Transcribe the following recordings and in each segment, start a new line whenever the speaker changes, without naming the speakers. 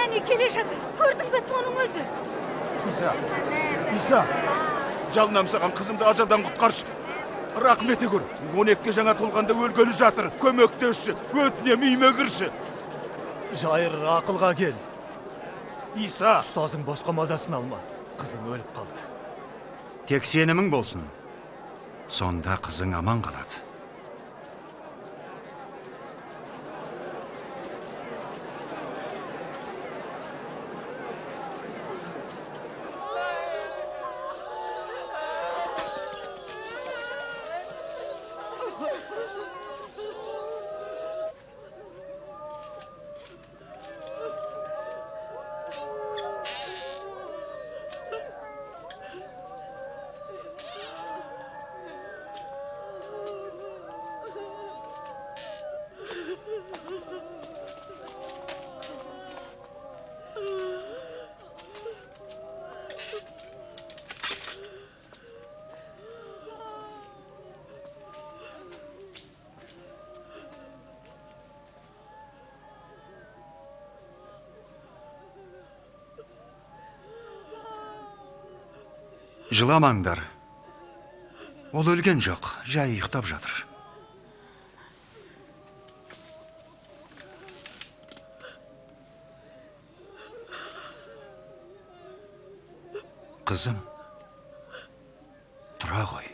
Әне келе жатыр. Көрдің бе соның өзі?
Иса, жалынам саған қызымды ажалдан құтқаршы. Рахмет көр. 12-ге жаңа толғанда өлгелі жатыр. Көмектесші, өтінем үйме кірші.
Жайыр, ақылға кел.
Иса,
Ұстаздың босқа мазасын алма. Қызың өліп қалды.
Тек сенімің болсын. Сонда қызың аман қалады. Жыламаңдар. Ол өлген жоқ, жай ұйықтап жатыр. Қызым, тұра ғой.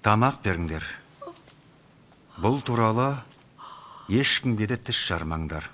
Тамақ беріңдер. Бұл туралы ешкімге де тіс жармаңдар.